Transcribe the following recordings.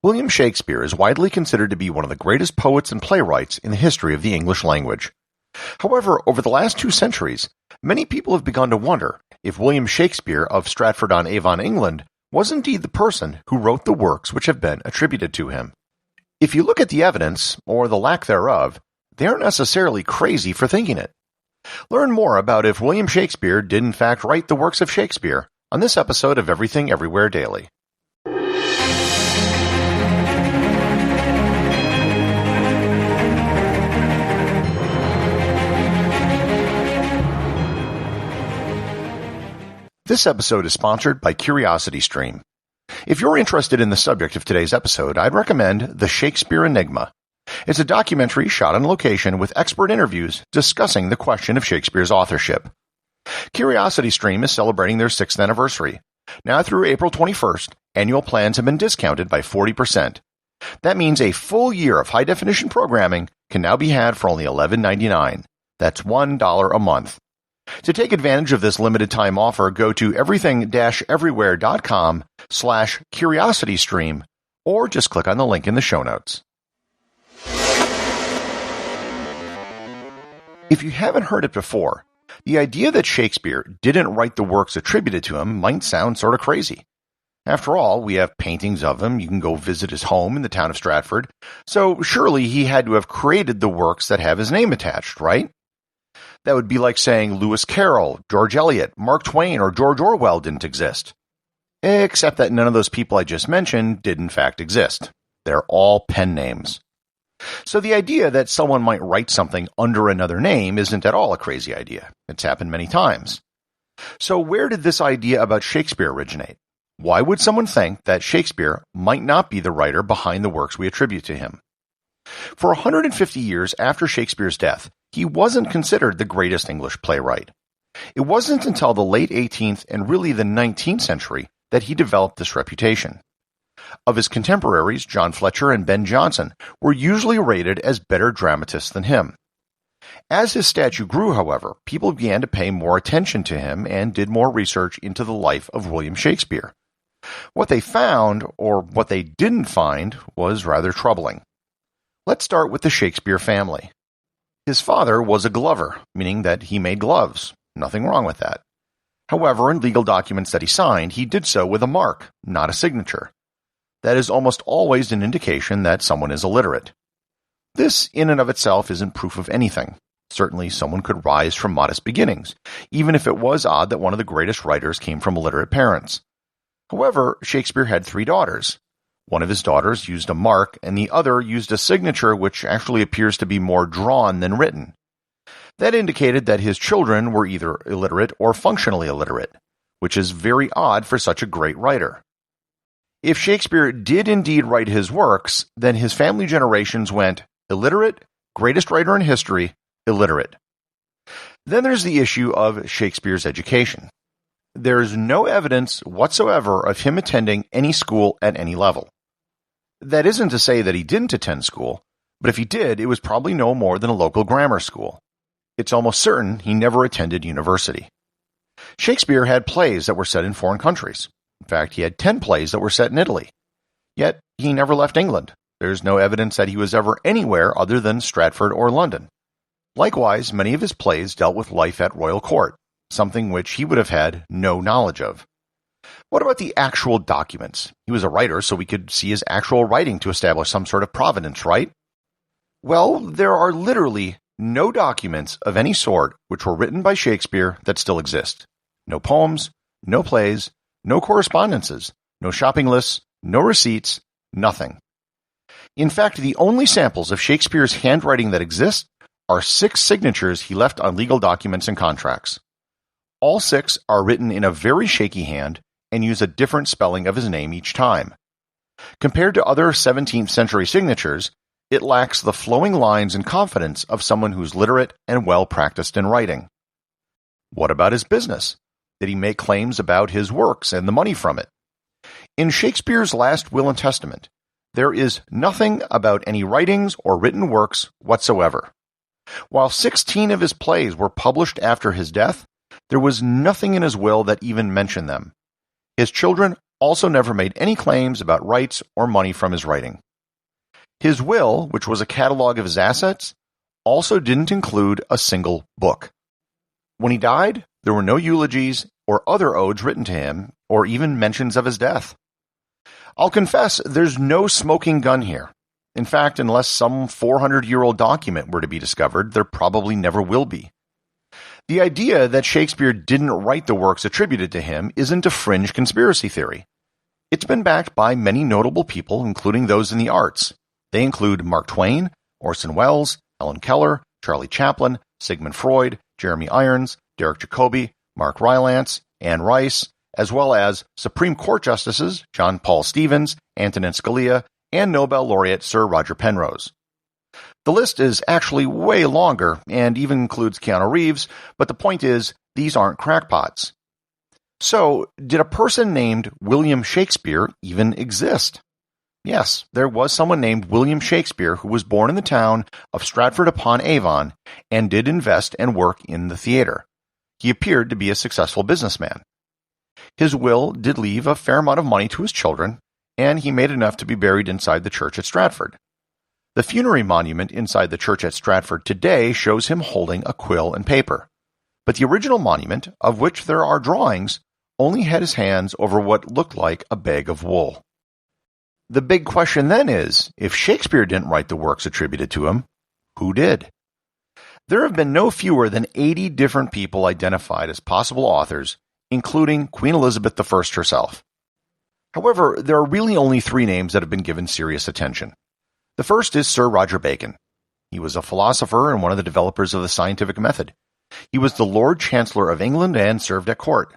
William Shakespeare is widely considered to be one of the greatest poets and playwrights in the history of the English language. However, over the last 2 centuries, many people have begun to wonder if William Shakespeare of Stratford-on-Avon, England, was indeed the person who wrote the works which have been attributed to him. If you look at the evidence, or the lack thereof, they aren't necessarily crazy for thinking it. Learn more about if William Shakespeare did in fact write the works of Shakespeare on this episode of Everything Everywhere Daily. This episode is sponsored by CuriosityStream. If you're interested in the subject of today's episode, I'd recommend The Shakespeare Enigma. It's a documentary shot on location with expert interviews discussing the question of Shakespeare's authorship. CuriosityStream is celebrating their 6th anniversary. Now through April 21st, annual plans have been discounted by 40%. That means a full year of high-definition programming can now be had for only $11.99. That's $1 a month. To take advantage of this limited time offer, go to everything-everywhere.com/curiositystream or just click on the link in the show notes. If you haven't heard it before, the idea that Shakespeare didn't write the works attributed to him might sound sort of crazy. After all, we have paintings of him. You can go visit his home in the town of Stratford. So surely he had to have created the works that have his name attached, right? That would be like saying Lewis Carroll, George Eliot, Mark Twain, or George Orwell didn't exist. Except that none of those people I just mentioned did in fact exist. They're all pen names. So the idea that someone might write something under another name isn't at all a crazy idea. It's happened many times. So where did this idea about Shakespeare originate? Why would someone think that Shakespeare might not be the writer behind the works we attribute to him? For 150 years after Shakespeare's death, he wasn't considered the greatest English playwright. It wasn't until the late 18th and really the 19th century that he developed this reputation. Of his contemporaries, John Fletcher and Ben Jonson were usually rated as better dramatists than him. As his stature grew, however, people began to pay more attention to him and did more research into the life of William Shakespeare. What they found, or what they didn't find, was rather troubling. Let's start with the Shakespeare family. His father was a glover, meaning that he made gloves. Nothing wrong with that. However, in legal documents that he signed, he did so with a mark, not a signature. That is almost always an indication that someone is illiterate. This, in and of itself, isn't proof of anything. Certainly, someone could rise from modest beginnings, even if it was odd that one of the greatest writers came from illiterate parents. However, Shakespeare had 3 daughters. One of his daughters used a mark, and the other used a signature which actually appears to be more drawn than written. That indicated that his children were either illiterate or functionally illiterate, which is very odd for such a great writer. If Shakespeare did indeed write his works, then his family generations went illiterate, greatest writer in history, illiterate. Then there's the issue of Shakespeare's education. There is no evidence whatsoever of him attending any school at any level. That isn't to say that he didn't attend school, but if he did, it was probably no more than a local grammar school. It's almost certain he never attended university. Shakespeare had plays that were set in foreign countries. In fact, he had 10 plays that were set in Italy. Yet, he never left England. There's no evidence that he was ever anywhere other than Stratford or London. Likewise, many of his plays dealt with life at royal court, something which he would have had no knowledge of. What about the actual documents? He was a writer, so we could see his actual writing to establish some sort of provenance, right? Well, there are literally no documents of any sort which were written by Shakespeare that still exist. No poems, no plays, no correspondences, no shopping lists, no receipts, nothing. In fact, the only samples of Shakespeare's handwriting that exist are 6 signatures he left on legal documents and contracts. All 6 are written in a very shaky hand and use a different spelling of his name each time. Compared to other 17th century signatures, it lacks the flowing lines and confidence of someone who's literate and well practiced in writing. What about his business? Did he make claims about his works and the money from it? In Shakespeare's last will and testament, there is nothing about any writings or written works whatsoever. While 16 of his plays were published after his death, there was nothing in his will that even mentioned them. His children also never made any claims about rights or money from his writing. His will, which was a catalog of his assets, also didn't include a single book. When he died, there were no eulogies or other odes written to him, or even mentions of his death. I'll confess, there's no smoking gun here. In fact, unless some 400-year-old document were to be discovered, there probably never will be. The idea that Shakespeare didn't write the works attributed to him isn't a fringe conspiracy theory. It's been backed by many notable people, including those in the arts. They include Mark Twain, Orson Welles, Helen Keller, Charlie Chaplin, Sigmund Freud, Jeremy Irons, Derek Jacobi, Mark Rylance, Anne Rice, as well as Supreme Court Justices John Paul Stevens, Antonin Scalia, and Nobel laureate Sir Roger Penrose. The list is actually way longer and even includes Keanu Reeves, but the point is, these aren't crackpots. So, did a person named William Shakespeare even exist? Yes, there was someone named William Shakespeare who was born in the town of Stratford-upon-Avon and did invest and work in the theater. He appeared to be a successful businessman. His will did leave a fair amount of money to his children, and he made enough to be buried inside the church at Stratford. The funerary monument inside the church at Stratford today shows him holding a quill and paper. But the original monument, of which there are drawings, only had his hands over what looked like a bag of wool. The big question then is, if Shakespeare didn't write the works attributed to him, who did? There have been no fewer than 80 different people identified as possible authors, including Queen Elizabeth I herself. However, there are really only 3 names that have been given serious attention. The first is Sir Roger Bacon. He was a philosopher and one of the developers of the scientific method. He was the Lord Chancellor of England and served at court.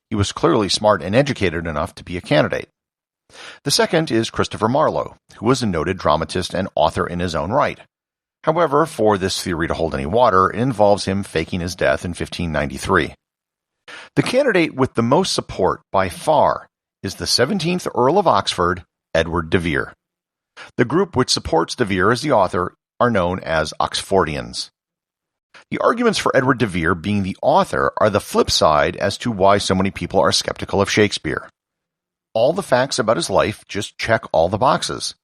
He was clearly smart and educated enough to be a candidate. The second is Christopher Marlowe, who was a noted dramatist and author in his own right. However, for this theory to hold any water, it involves him faking his death in 1593. The candidate with the most support by far is the 17th Earl of Oxford, Edward de Vere. The group which supports de Vere as the author are known as Oxfordians. The arguments for Edward de Vere being the author are the flip side as to why so many people are skeptical of Shakespeare. All the facts about his life just check all the boxes.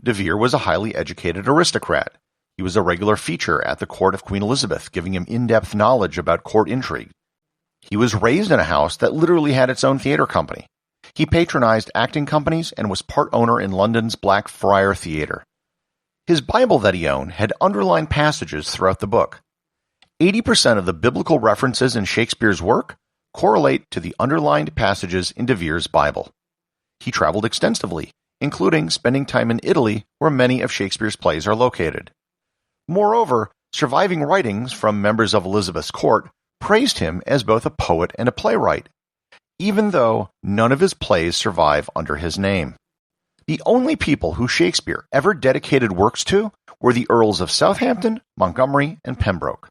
De Vere was a highly educated aristocrat. He was a regular feature at the court of Queen Elizabeth, giving him in-depth knowledge about court intrigue. He was raised in a house that literally had its own theater company. He patronized acting companies and was part owner in London's Blackfriars Theatre. His Bible that he owned had underlined passages throughout the book. 80% of the biblical references in Shakespeare's work correlate to the underlined passages in de Vere's Bible. He traveled extensively, including spending time in Italy, where many of Shakespeare's plays are located. Moreover, surviving writings from members of Elizabeth's court praised him as both a poet and a playwright, even though none of his plays survive under his name. The only people who Shakespeare ever dedicated works to were the Earls of Southampton, Montgomery, and Pembroke.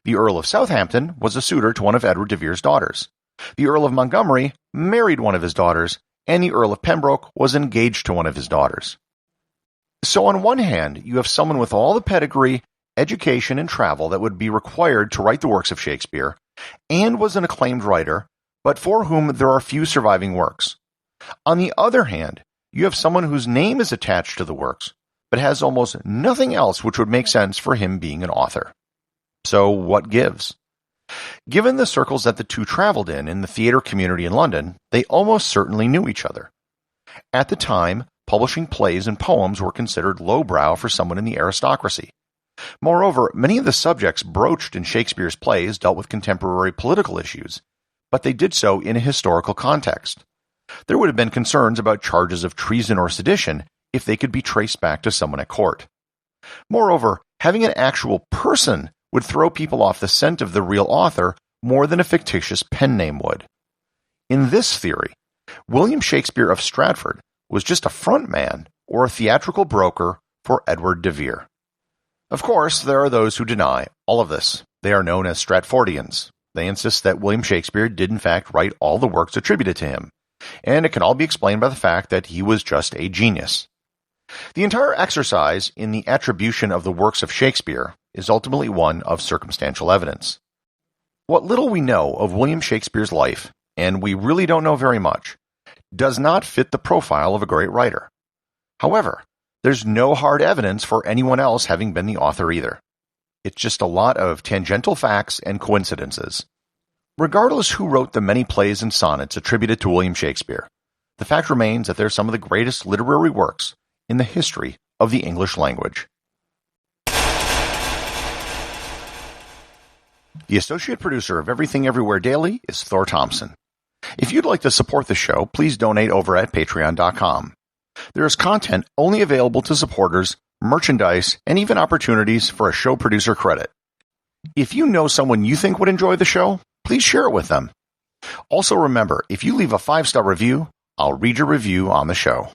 The Earl of Southampton was a suitor to one of Edward de Vere's daughters. The Earl of Montgomery married one of his daughters, and the Earl of Pembroke was engaged to one of his daughters. So on one hand, you have someone with all the pedigree, education, and travel that would be required to write the works of Shakespeare, and was an acclaimed writer, but for whom there are few surviving works. On the other hand, you have someone whose name is attached to the works, but has almost nothing else which would make sense for him being an author. So what gives? Given the circles that the two traveled in the theater community in London, they almost certainly knew each other. At the time, publishing plays and poems were considered lowbrow for someone in the aristocracy. Moreover, many of the subjects broached in Shakespeare's plays dealt with contemporary political issues, but they did so in a historical context. There would have been concerns about charges of treason or sedition if they could be traced back to someone at court. Moreover, having an actual person would throw people off the scent of the real author more than a fictitious pen name would. In this theory, William Shakespeare of Stratford was just a front man or a theatrical broker for Edward de Vere. Of course, there are those who deny all of this. They are known as Stratfordians. They insist that William Shakespeare did in fact write all the works attributed to him, and it can all be explained by the fact that he was just a genius. The entire exercise in the attribution of the works of Shakespeare is ultimately one of circumstantial evidence. What little we know of William Shakespeare's life, and we really don't know very much, does not fit the profile of a great writer. However, there's no hard evidence for anyone else having been the author either. It's just a lot of tangential facts and coincidences. Regardless who wrote the many plays and sonnets attributed to William Shakespeare, the fact remains that they're some of the greatest literary works in the history of the English language. The associate producer of Everything Everywhere Daily is Thor Thomsen. If you'd like to support the show, please donate over at patreon.com. There is content only available to supporters, merchandise, and even opportunities for a show producer credit. If you know someone you think would enjoy the show, please share it with them. Also remember, if you leave a 5-star review, I'll read your review on the show.